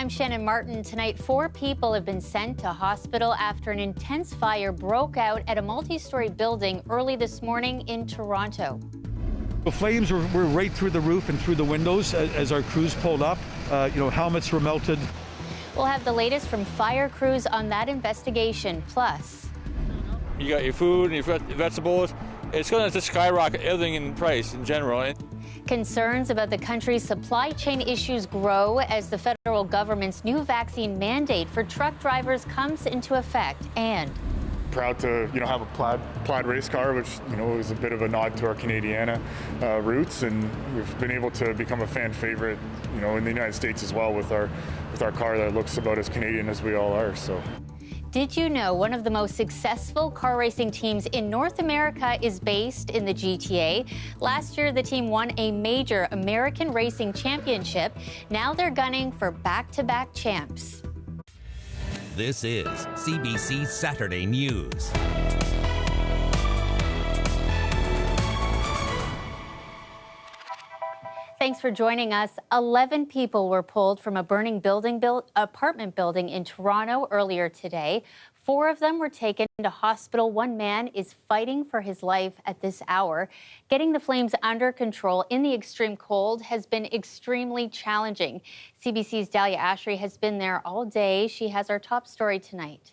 I'm Shannon Martin. Tonight, 4 people have been sent to hospital after an intense fire broke out at a multi-story building early this morning in Toronto. The flames were right through the roof and through the windows as our crews pulled up. Helmets were melted. We'll have the latest from fire crews on that investigation. Plus, you got your food and your vegetables. It's going to skyrocket everything in price in general. Concerns about the country's supply chain issues grow as the federal government's new vaccine mandate for truck drivers comes into effect. And proud to have a plaid race car, which is a bit of a nod to our Canadiana roots, and we've been able to become a fan favorite in the United States as well with our car that looks about as Canadian as we all are. So. Did you know one of the most successful car racing teams in North America is based in the GTA? Last year, the team won a major American racing championship. Now they're gunning for back-to-back champs. This is CBC Saturday News. Thanks for joining us. 11 people were pulled from a burning apartment building in Toronto earlier today. 4 of them were taken to hospital. 1 man is fighting for his life at this hour. Getting the flames under control in the extreme cold has been extremely challenging. CBC's Dahlia Ashry has been there all day. She has our top story tonight.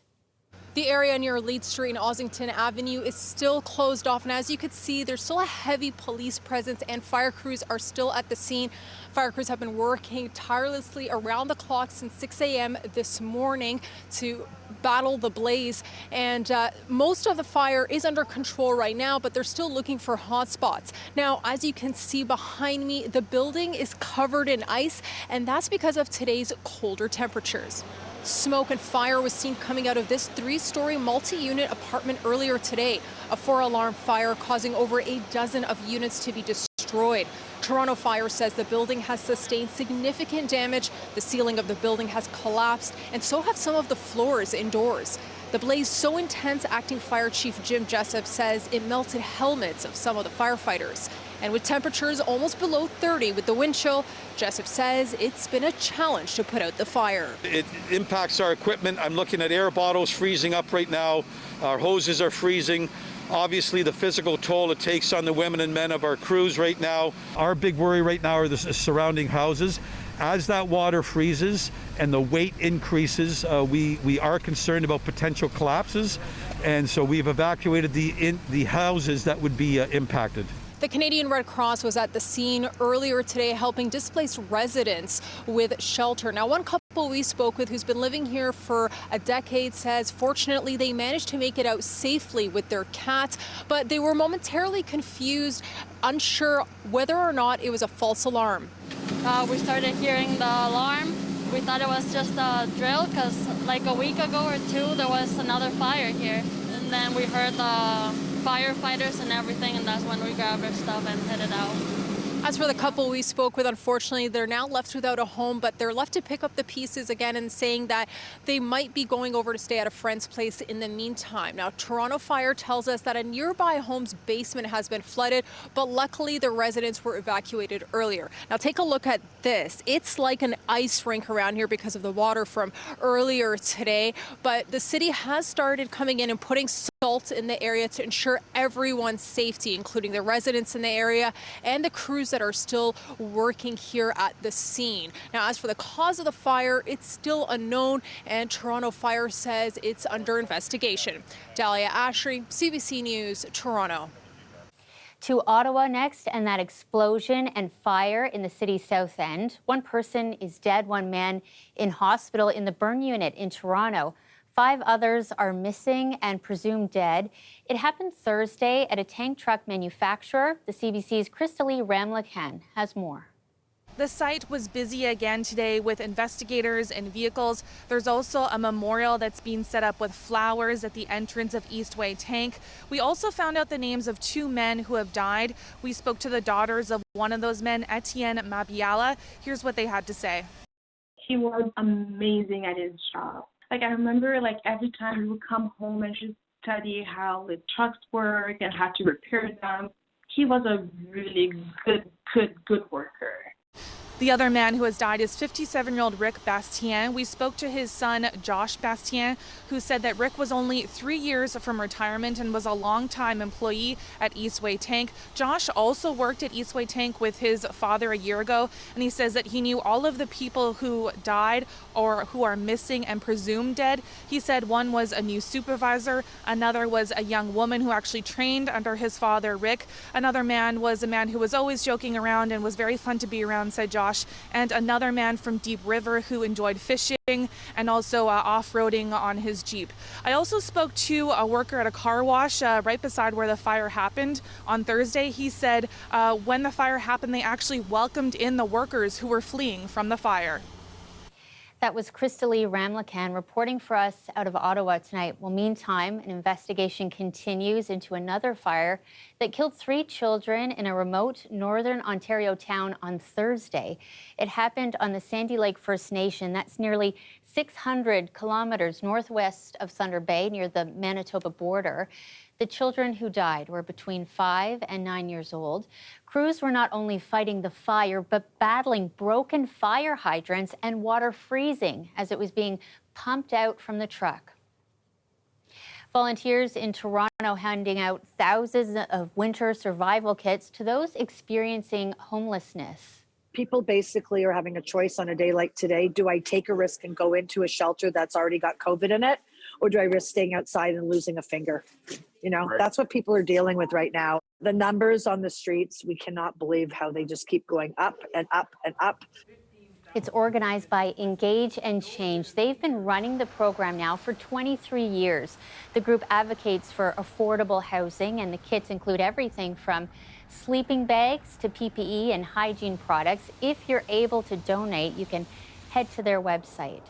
The area near Leeds Street and Ossington Avenue is still closed off, and as you can see, there's still a heavy police presence and fire crews are still at the scene. Fire crews have been working tirelessly around the clock since 6 a.m. this morning to battle the blaze, and most of the fire is under control right now, but they're still looking for hot spots. Now, as you can see behind me, the building is covered in ice, and that's because of today's colder temperatures. Smoke and fire was seen coming out of this 3-story multi-unit apartment earlier today. A 4-alarm fire causing over a dozen of units to be destroyed. Toronto Fire says the building has sustained significant damage. The ceiling of the building has collapsed, and so have some of the floors indoors. The blaze so intense, Acting Fire Chief Jim Jessup says it melted helmets of some of the firefighters. And with temperatures almost below 30 with the wind chill, Jessup says it's been a challenge to put out the fire. It impacts our equipment. I'm looking at air bottles freezing up right now. Our hoses are freezing. Obviously, the physical toll it takes on the women and men of our crews right now. Our big worry right now are the surrounding houses. As that water freezes and the weight increases, we are concerned about potential collapses, and so we've evacuated the houses that would be impacted. The Canadian Red Cross was at the scene earlier today helping displaced residents with shelter. Now, one couple we spoke with who's been living here for a decade says fortunately they managed to make it out safely with their cat, but they were momentarily confused, unsure whether or not it was a false alarm. We started hearing the alarm. We thought it was just a drill because like a week ago or 2 there was another fire here, and then we heard the firefighters and everything, and that's when we grabbed our stuff and headed out. As for the couple we spoke with, unfortunately, they're now left without a home, but they're left to pick up the pieces again and saying that they might be going over to stay at a friend's place in the meantime. Now, Toronto Fire tells us that a nearby home's basement has been flooded, but luckily the residents were evacuated earlier. Now, take a look at this. It's like an ice rink around here because of the water from earlier today, but the city has started coming in and putting salt in the area to ensure everyone's safety, including the residents in the area and the crews that are still working here at the scene. Now, as for the cause of the fire, it's still unknown, and Toronto Fire says it's under investigation. Dahlia Ashry, CBC News, Toronto. To Ottawa next, and that explosion and fire in the city's south end. 1 person is dead, 1 man in hospital in the burn unit in Toronto. 5 others are missing and presumed dead. It happened Thursday at a tank truck manufacturer. The CBC's Crystalie Ramlichan has more. The site was busy again today with investigators and vehicles. There's also a memorial that's being set up with flowers at the entrance of Eastway Tank. We also found out the names of 2 men who have died. We spoke to the daughters of one of those men, Etienne Mabiala. Here's what they had to say. He was amazing at his job. I remember every time he would come home and just study how the trucks work and how to repair them. He was a really good worker. The other man who has died is 57-year-old Rick Bastian. We spoke to his son, Josh Bastian, who said that Rick was only 3 years from retirement and was a longtime employee at Eastway Tank. Josh also worked at Eastway Tank with his father a year ago, and he says that he knew all of the people who died or who are missing and presumed dead. He said one was a new supervisor, another was a young woman who actually trained under his father, Rick. Another man was a man who was always joking around and was very fun to be around, said Josh. And another man from Deep River who enjoyed fishing and also off-roading on his Jeep. I also spoke to a worker at a car wash right beside where the fire happened on Thursday. He said when the fire happened, they actually welcomed in the workers who were fleeing from the fire. That was Crystalie Ramlakan reporting for us out of Ottawa tonight. Well, meantime, an investigation continues into another fire that killed 3 children in a remote northern Ontario town on Thursday. It happened on the Sandy Lake First Nation. That's nearly 600 kilometers northwest of Thunder Bay, near the Manitoba border. The children who died were between 5 and 9 years old. Crews were not only fighting the fire, but battling broken fire hydrants and water freezing as it was being pumped out from the truck. Volunteers in Toronto handing out thousands of winter survival kits to those experiencing homelessness. People basically are having a choice on a day like today. Do I take a risk and go into a shelter that's already got COVID in it? Or do I risk staying outside and losing a finger? You know, right. That's what people are dealing with right now. The numbers on the streets, we cannot believe how they just keep going up and up and up. It's organized by Engage and Change. They've been running the program now for 23 years. The group advocates for affordable housing, and the kits include everything from sleeping bags to PPE and hygiene products. If you're able to donate, you can head to their website.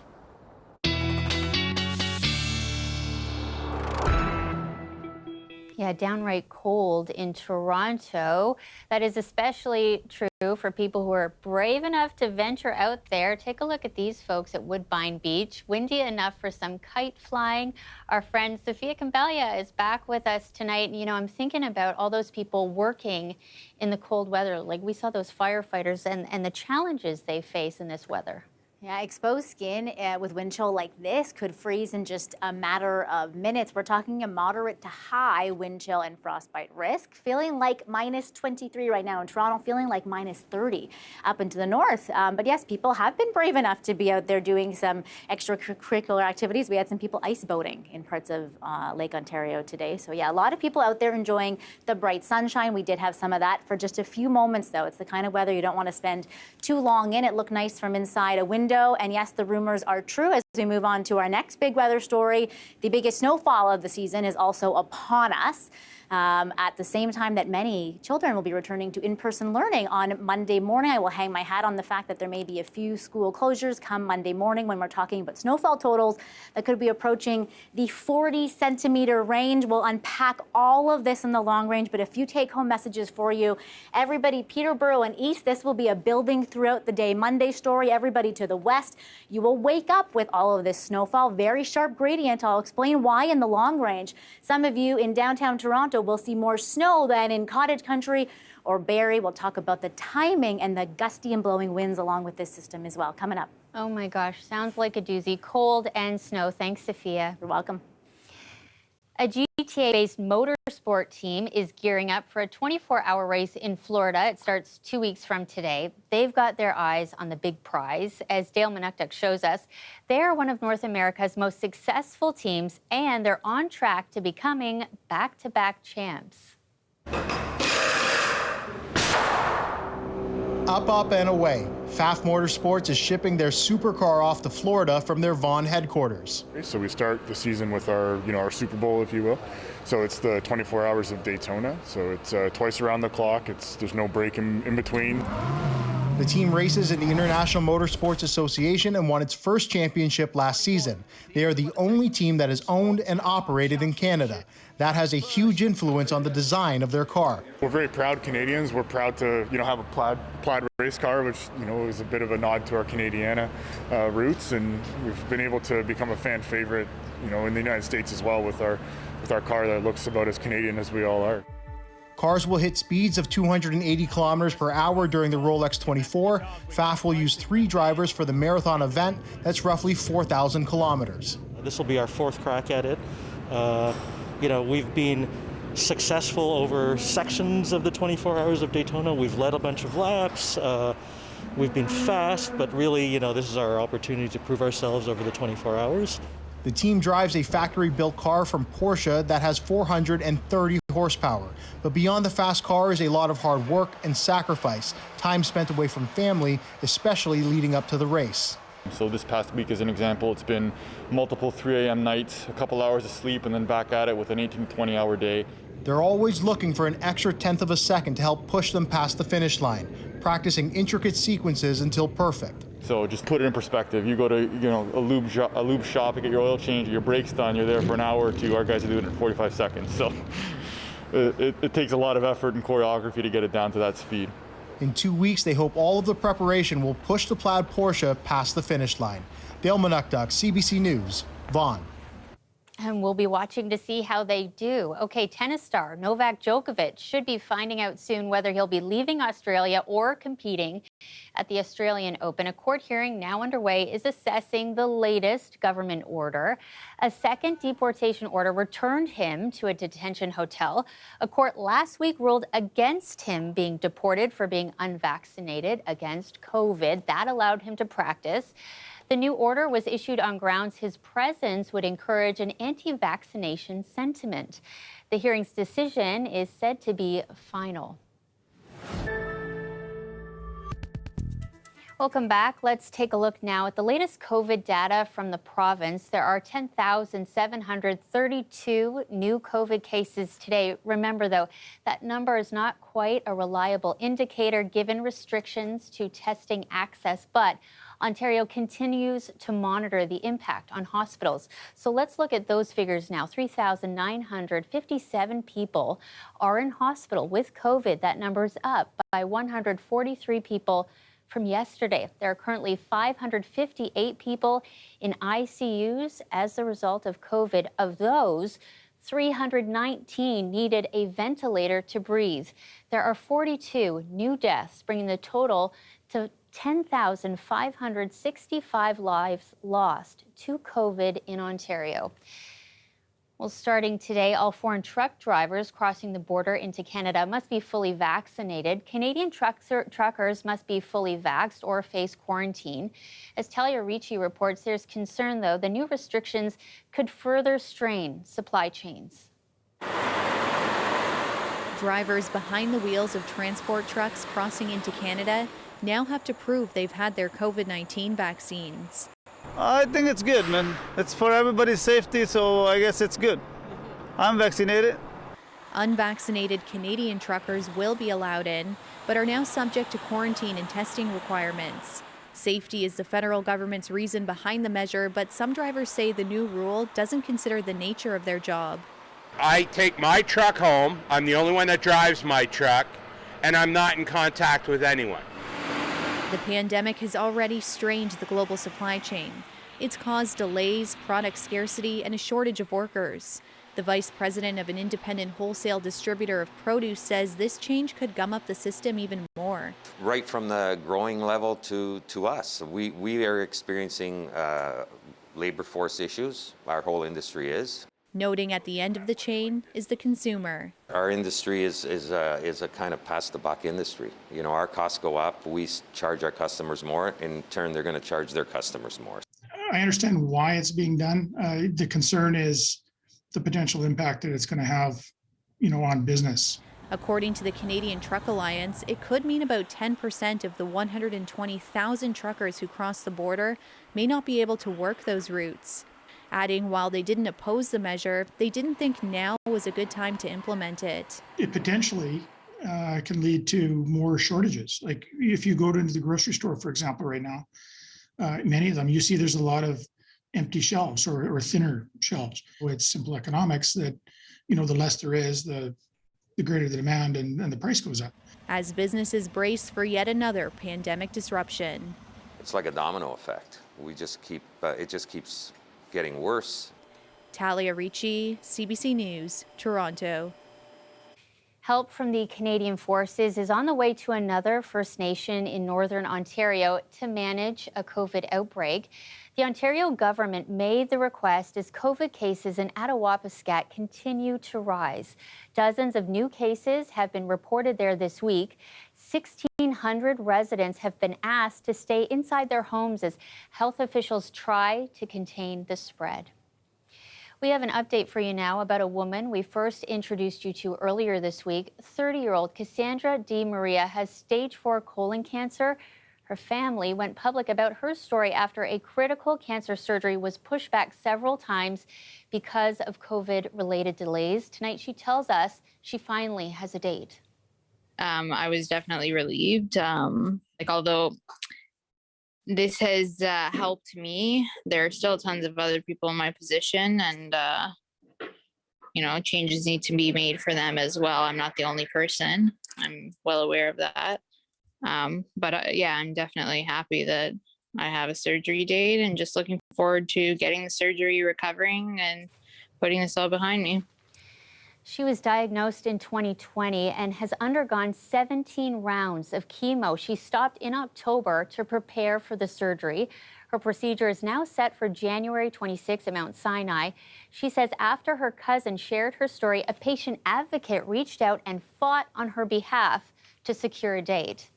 Yeah, downright cold in Toronto. That is especially true for people who are brave enough to venture out there. Take a look at these folks at Woodbine Beach. Windy enough for some kite flying. Our friend Sophia Cambalia is back with us tonight. You know, I'm thinking about all those people working in the cold weather. Like we saw those firefighters and the challenges they face in this weather. Yeah, exposed skin with wind chill like this could freeze in just a matter of minutes. We're talking a moderate to high wind chill and frostbite risk. Feeling like minus 23 right now in Toronto, feeling like minus 30 up into the north. But yes, people have been brave enough to be out there doing some extracurricular activities. We had some people ice boating in parts of Lake Ontario today. So yeah, a lot of people out there enjoying the bright sunshine. We did have some of that for just a few moments though. It's the kind of weather you don't want to spend too long in. It looked nice from inside a window. And yes, the rumors are true. As we move on to our next big weather story, the biggest snowfall of the season is also upon us. At the same time that many children will be returning to in-person learning on Monday morning. I will hang my hat on the fact that there may be a few school closures come Monday morning when we're talking about snowfall totals that could be approaching the 40-centimeter range. We'll unpack all of this in the long range, but a few take-home messages for you. Everybody, Peterborough and east, this will be a building throughout the day Monday story. Everybody to the west, you will wake up with all of this snowfall. Very sharp gradient. I'll explain why in the long range. Some of you in downtown Toronto will see more snow than in Cottage Country or Barrie. We'll talk about the timing and the gusty and blowing winds along with this system as well. Coming up. Oh my gosh, sounds like a doozy. Cold and snow. Thanks, Sophia. You're welcome. A GTA-based motorsport team is gearing up for a 24-hour race in Florida. It starts 2 weeks from today. They've got their eyes on the big prize. As Dale Manuktuk shows us, they are one of North America's most successful teams, and they're on track to becoming back-to-back champs. Up, and away. Pfaff Motorsports is shipping their supercar off to Florida from their Vaughan headquarters. So we start the season with our, our Super Bowl, if you will. So it's the 24 hours of Daytona. So it's twice around the clock. There's no break in between. The team races in the International Motorsports Association and won its first championship last season. They are the only team that is owned and operated in Canada. That has a huge influence on the design of their car. We're very proud Canadians. We're proud to, have a plaid race car, which, is a bit of a nod to our Canadiana roots, and we've been able to become a fan favorite, in the United States as well with our car that looks about as Canadian as we all are. Cars will hit speeds of 280 kilometers per hour during the Rolex 24. FAF will use 3 drivers for the marathon event. That's roughly 4,000 kilometers. This will be our 4th crack at it. We've been successful over sections of the 24 Hours of Daytona. We've led a bunch of laps. We've been fast, but really, this is our opportunity to prove ourselves over the 24 hours. The team drives a factory-built car from Porsche that has 430 horsepower. But beyond the fast car is a lot of hard work and sacrifice, time spent away from family, especially leading up to the race. So this past week, as an example, it's been multiple 3 a.m. nights, a couple hours of sleep, and then back at it with an 18 to 20-hour day. They're always looking for an extra tenth of a second to help push them past the finish line, practicing intricate sequences until perfect. So just put it in perspective. You go to a lube shop, you get your oil change, your brakes done, you're there for an hour or 2. Our guys are doing it in 45 seconds. So it takes a lot of effort and choreography to get it down to that speed. In 2 weeks, they hope all of the preparation will push the plaid Porsche past the finish line. Bale, CBC News, Vaughan. And we'll be watching to see how they do. Okay, tennis star Novak Djokovic should be finding out soon whether he'll be leaving Australia or competing at the Australian Open. A court hearing now underway is assessing the latest government order. A second deportation order returned him to a detention hotel. A court last week ruled against him being deported for being unvaccinated against COVID. That allowed him to practice. The new order was issued on grounds his presence would encourage an anti-vaccination sentiment. The hearing's decision is said to be final. Welcome back. Let's take a look now at the latest COVID data from the province. There are 10,732 new COVID cases today. Remember, though, that number is not quite a reliable indicator given restrictions to testing access, but Ontario continues to monitor the impact on hospitals. So let's look at those figures now. 3,957 people are in hospital with COVID. That number's up by 143 people from yesterday. There are currently 558 people in ICUs as a result of COVID. Of those, 319 needed a ventilator to breathe. There are 42 new deaths, bringing the total to 10,565 lives lost to COVID in Ontario. Well, starting today, all foreign truck drivers crossing the border into Canada must be fully vaccinated. Canadian truckers must be fully vaxxed or face quarantine. As Talia Ricci reports, there's concern, though, the new restrictions could further strain supply chains. Drivers behind the wheels of transport trucks crossing into Canada now have to prove they've had their COVID-19 vaccines. I think it's good, man. It's for everybody's safety, so I guess it's good. I'm vaccinated. Unvaccinated Canadian truckers will be allowed in, but are now subject to quarantine and testing requirements. Safety is the federal government's reason behind the measure, but some drivers say the new rule doesn't consider the nature of their job. I take my truck home. I'm the only one that drives my truck, and I'm not in contact with anyone. The pandemic has already strained the global supply chain. It's caused delays, product scarcity, and a shortage of workers. The vice president of an independent wholesale distributor of produce says this change could gum up the system even more. Right from the growing level to us, we are experiencing labor force issues. Our whole industry is. Noting at the end of the chain is the consumer. Our industry is a kind of pass the buck industry. You know, our costs go up, we charge our customers more. In turn, they're going to charge their customers more. I understand why it's being done. The concern is the potential impact that it's going to have, on business. According to the Canadian Truck Alliance, it could mean about 10% of the 120,000 truckers who cross the border may not be able to work those routes. Adding, while they didn't oppose the measure, they didn't think now was a good time to implement it. It potentially can lead to more shortages. Like if you go into the grocery store, for example, right now, many of them, you see there's a lot of empty shelves or thinner shelves. It's simple economics that, the less there is, the greater the demand and the price goes up. As businesses brace for yet another pandemic disruption. It's like a domino effect. It just keeps getting worse. Talia Ricci, CBC News, Toronto. Help from the Canadian Forces is on the way to another First Nation in Northern Ontario to manage a COVID outbreak. The Ontario government made the request as COVID cases in Attawapiskat continue to rise. Dozens of new cases have been reported there this week. 1,600 residents have been asked to stay inside their homes as health officials try to contain the spread. We have an update for you now about a woman we first introduced you to earlier this week. 30-year-old Cassandra D. Maria has stage 4 colon cancer. Her family went public about her story after a critical cancer surgery was pushed back several times because of COVID-related delays. Tonight, she tells us she finally has a date. I was definitely relieved. Although this has helped me, there are still tons of other people in my position, and changes need to be made for them as well. I'm not the only person. I'm well aware of that. But I'm definitely happy that I have a surgery date and just looking forward to getting the surgery, recovering, and putting this all behind me. She was diagnosed in 2020 and has undergone 17 rounds of chemo. She stopped in October to prepare for the surgery. Her procedure is now set for January 26 at Mount Sinai. She says after her cousin shared her story, a patient advocate reached out and fought on her behalf to secure a date.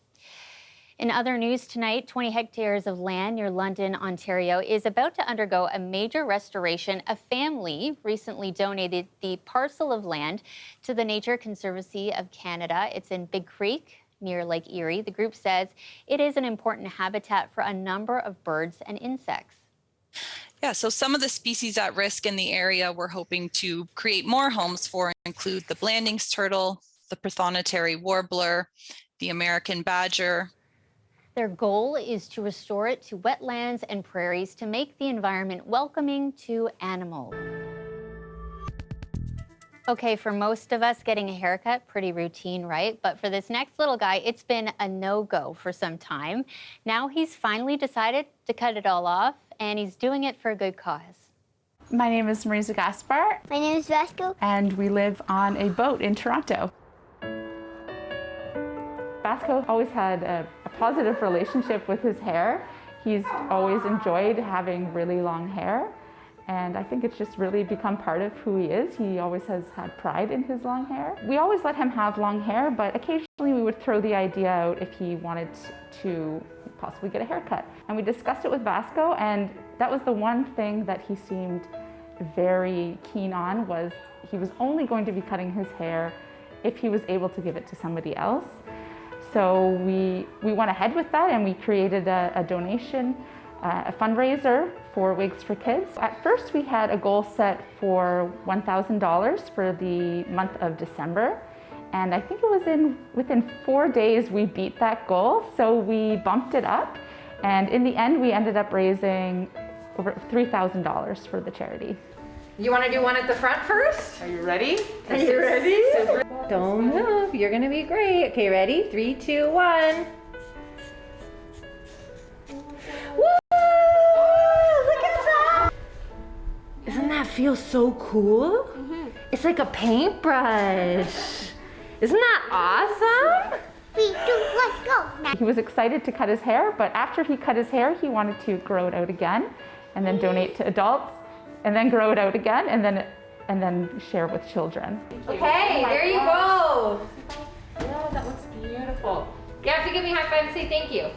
In other news tonight, 20 hectares of land near London, Ontario is about to undergo a major restoration. A family recently donated the parcel of land to the Nature Conservancy of Canada. It's in Big Creek near Lake Erie. The group says it is an important habitat for a number of birds and insects. Yeah, so some of the species at risk in the area we're hoping to create more homes for include the Blanding's turtle, the prothonotary warbler, the American badger. Their goal is to restore it to wetlands and prairies to make the environment welcoming to animals. Okay, for most of us, getting a haircut, pretty routine, right? But for this next little guy, it's been a no-go for some time. Now he's finally decided to cut it all off, and he's doing it for a good cause. My name is Marisa Gaspar. My name is Vasco. And we live on a boat in Toronto. Vasco always had a positive relationship with his hair. He's always enjoyed having really long hair, and I think it's just really become part of who he is. He always has had pride in his long hair. We always let him have long hair, but occasionally we would throw the idea out if he wanted to possibly get a haircut. And we discussed it with Vasco, and that was the one thing that he seemed very keen on, was he was only going to be cutting his hair if he was able to give it to somebody else. So we went ahead with that, and we created a donation, a fundraiser for Wigs for Kids. At first, we had a goal set for $1,000 for the month of December. And I think it was within 4 days we beat that goal. So we bumped it up. And in the end, we ended up raising over $3,000 for the charity. You want to do one at the front first? Are you ready? Are you ready? Don't move. You're going to be great. Okay, ready? 3, 2, 1. Woo! Look at that! Doesn't that feel so cool? Mm-hmm. It's like a paintbrush. Isn't that awesome? 3, 2, 1, go! Now. He was excited to cut his hair, but after he cut his hair, he wanted to grow it out again and then donate to adults, and then grow it out again, and then share with children. Okay, there you go. Yeah, that looks beautiful. You have to give me a high five and say thank you.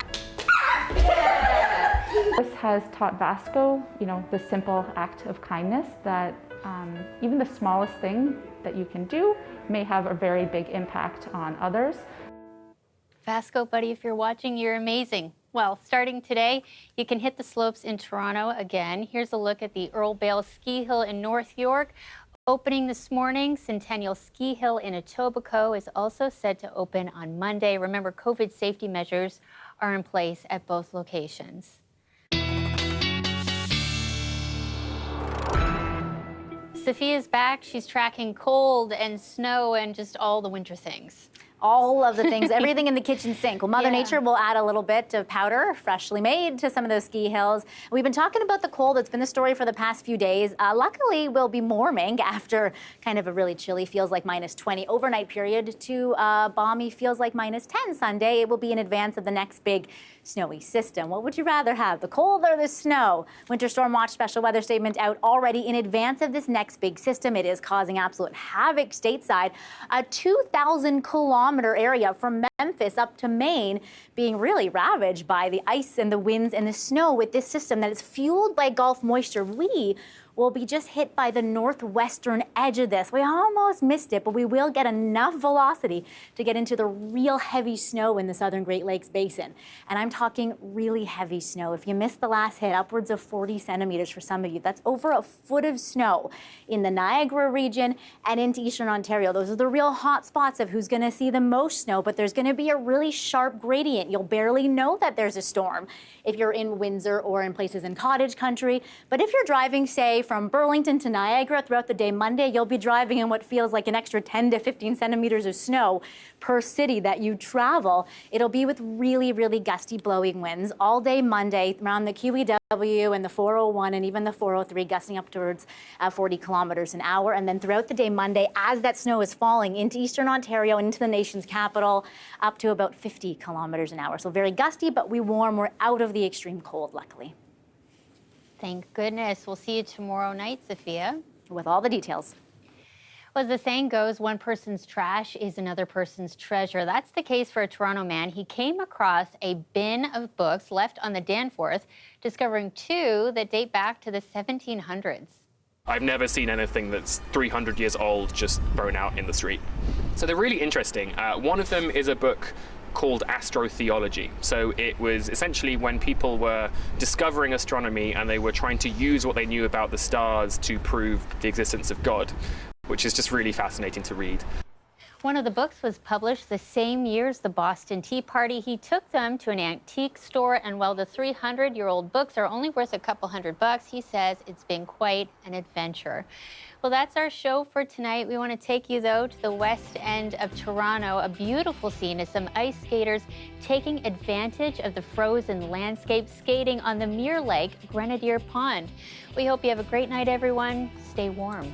This has taught Vasco, the simple act of kindness, that even the smallest thing that you can do may have a very big impact on others. Vasco, buddy, if you're watching, you're amazing. Well, starting today, you can hit the slopes in Toronto again. Here's a look at the Earl Bale Ski Hill in North York. Opening this morning, Centennial Ski Hill in Etobicoke is also said to open on Monday. Remember, COVID safety measures are in place at both locations. Sophia's back. She's tracking cold and snow and just all the winter things. all of the things, everything in the kitchen sink. Well, Mother Nature will add a little bit of powder, freshly made, to some of those ski hills. We've been talking about the cold. It's been the story for the past few days. Luckily, we'll be warming after kind of a really chilly, feels like -20 overnight period, to balmy, feels like -10 Sunday. It will be in advance of the next big snowy system. What would you rather have, the cold or the snow? Winter Storm Watch special weather statement out already in advance of this next big system. It is causing absolute havoc stateside. A 2,000-kilometer area from Memphis up to Maine being really ravaged by the ice and the winds and the snow with this system that is fueled by Gulf moisture. We will be just hit by the northwestern edge of this. We almost missed it, but we will get enough velocity to get into the real heavy snow in the southern Great Lakes Basin. And I'm talking really heavy snow. If you missed the last hit, upwards of 40 centimeters for some of you. That's over a foot of snow in the Niagara region and into eastern Ontario. Those are the real hot spots of who's gonna see the most snow, but there's gonna be a really sharp gradient. You'll barely know that there's a storm if you're in Windsor or in places in cottage country. But if you're driving, say, from Burlington to Niagara throughout the day Monday, you'll be driving in what feels like an extra 10 to 15 centimeters of snow per city that you travel. It'll be with really, really gusty blowing winds all day Monday around the QEW and the 401 and even the 403, gusting up towards 40 kilometers an hour. And then throughout the day Monday, as that snow is falling into eastern Ontario and into the nation's capital, up to about 50 kilometers an hour. So very gusty, but we warm. We're out of the extreme cold, luckily. Thank goodness. We'll see you tomorrow night, Sophia. With all the details. Well, as the saying goes, one person's trash is another person's treasure. That's the case for a Toronto man. He came across a bin of books left on the Danforth, discovering 2 that date back to the 1700s. I've never seen anything that's 300 years old just thrown out in the street. So they're really interesting. One of them is a book called Astrotheology. So it was essentially when people were discovering astronomy and they were trying to use what they knew about the stars to prove the existence of God, which is just really fascinating to read. One of the books was published the same year as the Boston Tea Party. He took them to an antique store, and while the 300-year-old books are only worth a couple $100, he says it's been quite an adventure. Well, that's our show for tonight. We want to take you, though, to the west end of Toronto. A beautiful scene is some ice skaters taking advantage of the frozen landscape, skating on the Mirror Lake Grenadier Pond. We hope you have a great night, everyone. Stay warm.